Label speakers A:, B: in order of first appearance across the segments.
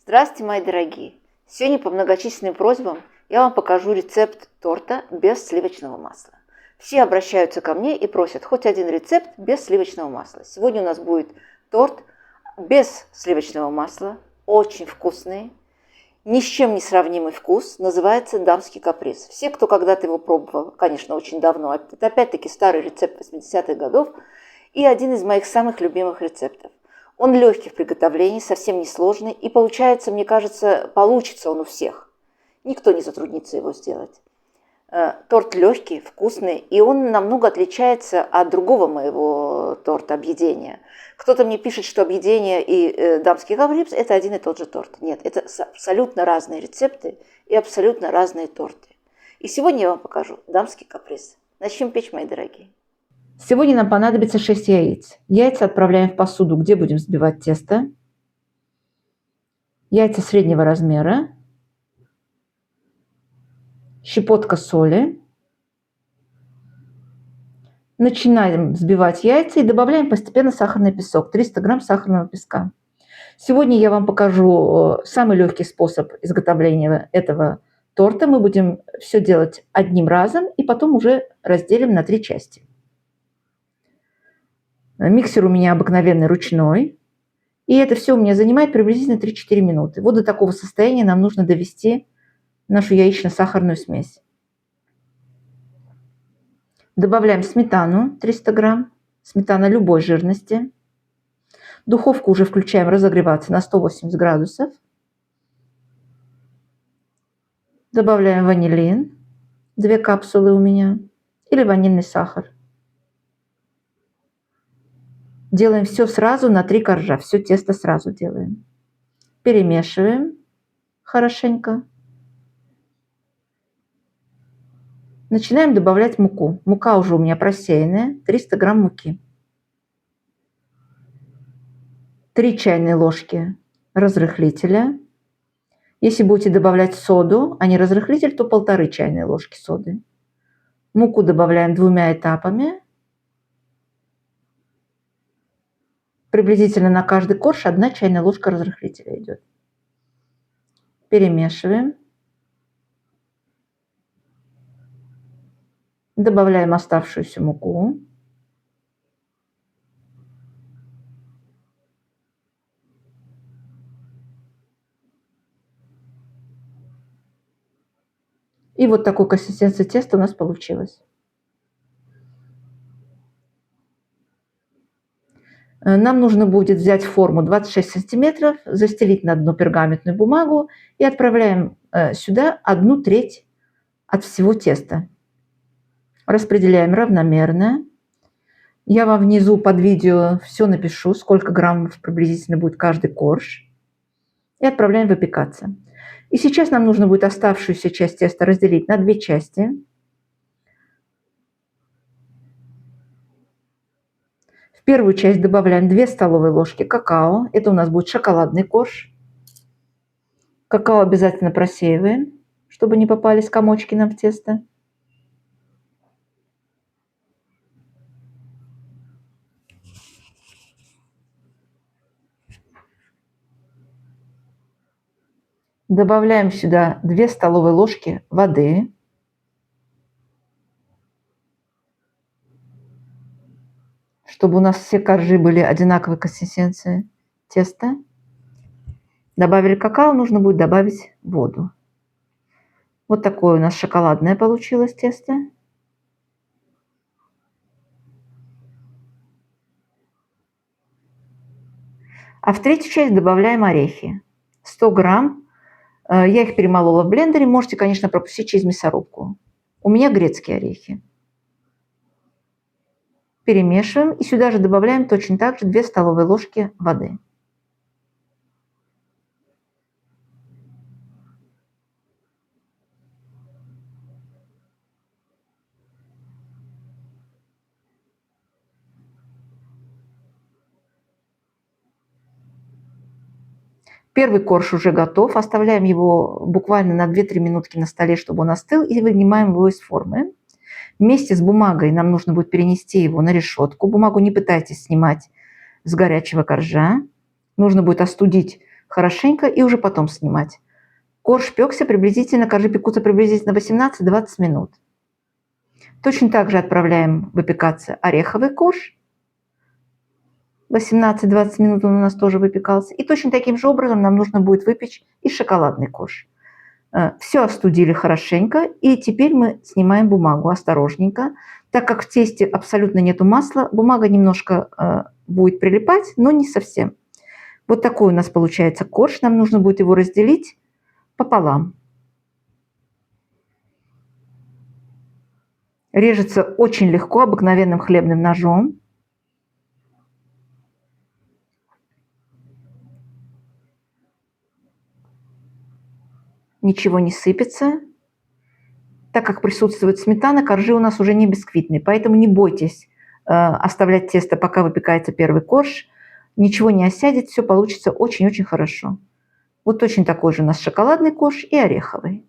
A: Здравствуйте, мои дорогие! Сегодня по многочисленным просьбам я вам покажу рецепт торта без сливочного масла. Все обращаются ко мне и просят хоть один рецепт без сливочного масла. Сегодня у нас будет торт без сливочного масла, очень вкусный, ни с чем не сравнимый вкус, называется дамский каприз. Все, кто когда-то его пробовал, конечно, очень давно, это опять-таки старый рецепт 80-х годов и один из моих самых любимых рецептов. Он легкий в приготовлении, совсем не сложный, и получается, мне кажется, получится он у всех. Никто не затруднится его сделать. Торт легкий, вкусный, и он намного отличается от другого моего торта, объедения. Кто-то мне пишет, что объедение и дамский каприз – это один и тот же торт. Нет, это абсолютно разные рецепты и абсолютно разные торты. И сегодня я вам покажу дамский каприз. Начнем печь, мои дорогие.
B: Сегодня нам понадобится 6 яиц. Яйца отправляем в посуду, где будем взбивать тесто. Яйца среднего размера. Щепотка соли. Начинаем взбивать яйца и добавляем постепенно сахарный песок. 300 грамм сахарного песка. Сегодня я вам покажу самый легкий способ изготовления этого торта. Мы будем все делать одним разом и потом уже разделим на 3 части. Миксер у меня обыкновенный ручной. И это все у меня занимает приблизительно 3-4 минуты. Вот до такого состояния нам нужно довести нашу яично-сахарную смесь. Добавляем сметану 300 грамм. Сметана любой жирности. Духовку уже включаем разогреваться на 180 градусов. Добавляем ванилин. 2 капсулы у меня. Или ванильный сахар. Делаем все сразу на 3 коржа. Все тесто сразу делаем. Перемешиваем хорошенько. Начинаем добавлять муку. Мука уже у меня просеянная. 300 грамм муки. 3 чайные ложки разрыхлителя. Если будете добавлять соду, а не разрыхлитель, то 1,5 чайные ложки соды. Муку добавляем 2 этапами. Приблизительно на каждый корж 1 чайная ложка разрыхлителя идет. Перемешиваем. Добавляем оставшуюся муку. И вот такой консистенции теста у нас получилось. Нам нужно будет взять форму 26 сантиметров, застелить на дно пергаментную бумагу и отправляем сюда 1/3 от всего теста. Распределяем равномерно. Я вам внизу под видео все напишу, сколько граммов приблизительно будет каждый корж. И отправляем выпекаться. И сейчас нам нужно будет оставшуюся часть теста разделить на 2 части. В первую часть добавляем 2 столовые ложки какао. Это у нас будет шоколадный корж. Какао обязательно просеиваем, чтобы не попались комочки нам в тесто. Добавляем сюда 2 столовые ложки воды. Чтобы у нас все коржи были одинаковой консистенции теста. Добавили какао, нужно будет добавить воду. Вот такое у нас шоколадное получилось тесто. А в третью часть добавляем орехи. 100 грамм. Я их перемолола в блендере. Можете, конечно, пропустить через мясорубку. У меня грецкие орехи. Перемешиваем. И сюда же добавляем точно так же 2 столовые ложки воды. Первый корж уже готов. Оставляем его буквально на 2-3 минутки на столе, чтобы он остыл. И вынимаем его из формы. Вместе с бумагой нам нужно будет перенести его на решетку. Бумагу не пытайтесь снимать с горячего коржа. Нужно будет остудить хорошенько и уже потом снимать. Корж пекся приблизительно, коржи пекутся приблизительно 18-20 минут. Точно так же отправляем выпекаться ореховый корж. 18-20 минут он у нас тоже выпекался. И точно таким же образом нам нужно будет выпечь и шоколадный корж. Все остудили хорошенько, и теперь мы снимаем бумагу осторожненько. Так как в тесте абсолютно нету масла, бумага немножко будет прилипать, но не совсем. Вот такой у нас получается корж. Нам нужно будет его разделить пополам. Режется очень легко, обыкновенным хлебным ножом. Ничего не сыпется. Так как присутствует сметана, коржи у нас уже не бисквитные, поэтому не бойтесь оставлять тесто, пока выпекается первый корж. Ничего не осядет, все получится очень-очень хорошо. Вот точно такой же у нас шоколадный корж и ореховый.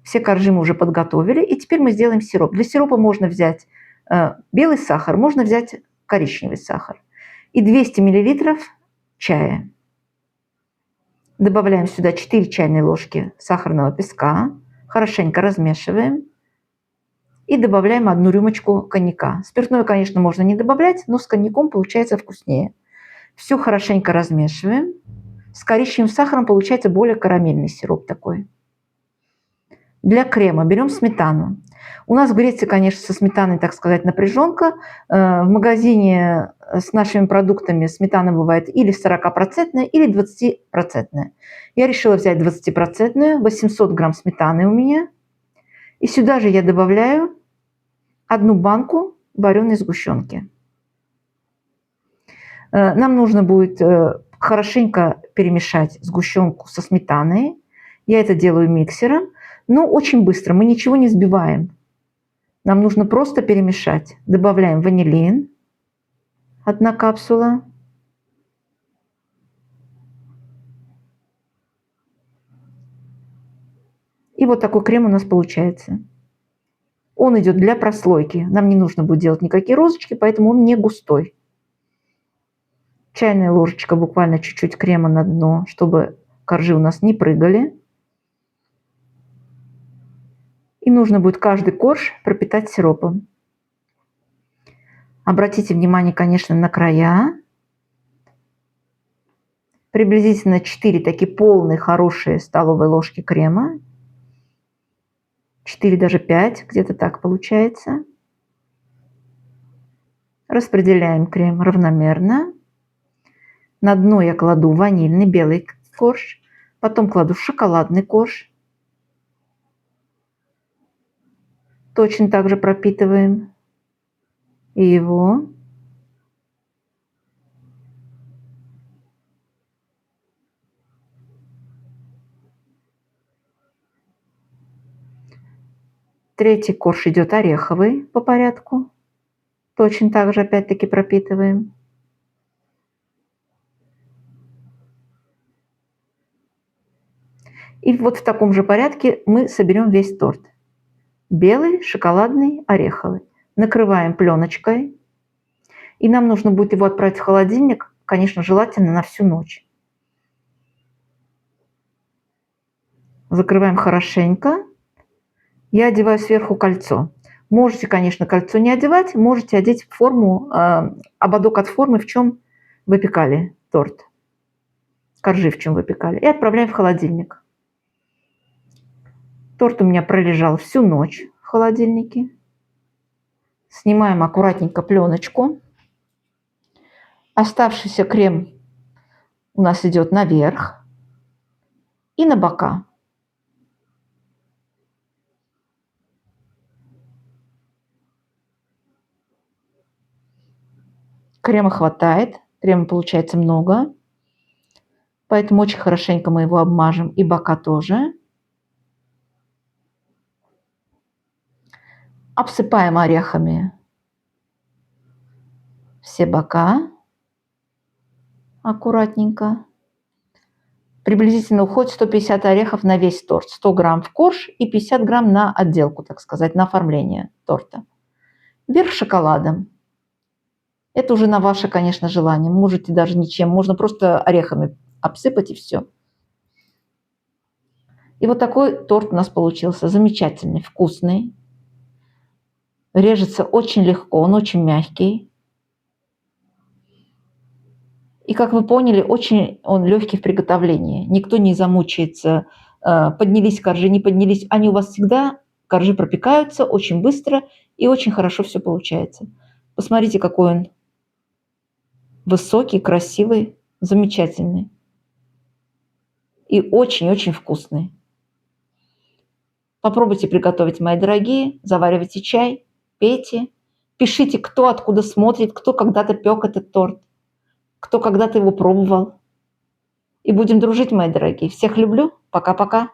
B: Все коржи мы уже подготовили, и теперь мы сделаем сироп. Для сиропа можно взять белый сахар, можно взять коричневый сахар. И 200 мл чая. Добавляем сюда 4 чайные ложки сахарного песка, хорошенько размешиваем и добавляем 1 рюмочку коньяка. Спиртное, конечно, можно не добавлять, но с коньяком получается вкуснее. Все хорошенько размешиваем. С коричневым сахаром получается более карамельный сироп такой. Для крема берем сметану. У нас в Греции, конечно, со сметаной, так сказать, напряженка. В магазине с нашими продуктами сметана бывает или 40%, или 20%. Я решила взять 20%, 800 грамм сметаны у меня. И сюда же я добавляю 1 банку вареной сгущенки. Нам нужно будет хорошенько перемешать сгущенку со сметаной. Я это делаю миксером, но очень быстро, мы ничего не взбиваем. Нам нужно просто перемешать. Добавляем ванилин, 1 капсула. И вот такой крем у нас получается. Он идет для прослойки. Нам не нужно будет делать никакие розочки, поэтому он не густой. Чайная ложечка, буквально чуть-чуть крема на дно, чтобы коржи у нас не прыгали. И нужно будет каждый корж пропитать сиропом. Обратите внимание, конечно, на края. Приблизительно 4 такие полные, хорошие столовые ложки крема. 4, даже 5, где-то так получается. Распределяем крем равномерно. На дно я кладу ванильный белый корж, потом кладу шоколадный корж. Точно так же пропитываем и его. Третий корж идет ореховый по порядку. Точно так же опять-таки пропитываем. И вот в таком же порядке мы соберем весь торт. Белый, шоколадный, ореховый. Накрываем пленочкой. И нам нужно будет его отправить в холодильник, конечно, желательно на всю ночь. Закрываем хорошенько. Я одеваю сверху кольцо. Можете, конечно, кольцо не одевать, можете одеть форму, ободок от формы, в чем выпекали торт. Коржи в чем выпекали. И отправляем в холодильник. Торт у меня пролежал всю ночь в холодильнике. Снимаем аккуратненько пленочку. Оставшийся крем у нас идет наверх и на бока. Крема хватает, крема получается много, поэтому очень хорошенько мы его обмажем, и бока тоже. Обсыпаем орехами все бока аккуратненько. Приблизительно уходит 150 орехов на весь торт. 100 грамм в корж и 50 грамм на отделку, так сказать, на оформление торта. Верх шоколадом. Это уже на ваше, конечно, желание. Можете даже ничем. Можно просто орехами обсыпать и все. И вот такой торт у нас получился. Замечательный, вкусный. Режется очень легко, он очень мягкий. И, как вы поняли, очень он легкий в приготовлении. Никто не замучается. Поднялись коржи, не поднялись. Они у вас всегда, коржи пропекаются очень быстро и очень хорошо все получается. Посмотрите, какой он высокий, красивый, замечательный. И очень-очень вкусный. Попробуйте приготовить, мои дорогие. Заваривайте чай, пейте. Пишите, кто откуда смотрит, кто когда-то пек этот торт, кто когда-то его пробовал. И будем дружить, мои дорогие. Всех люблю. Пока-пока.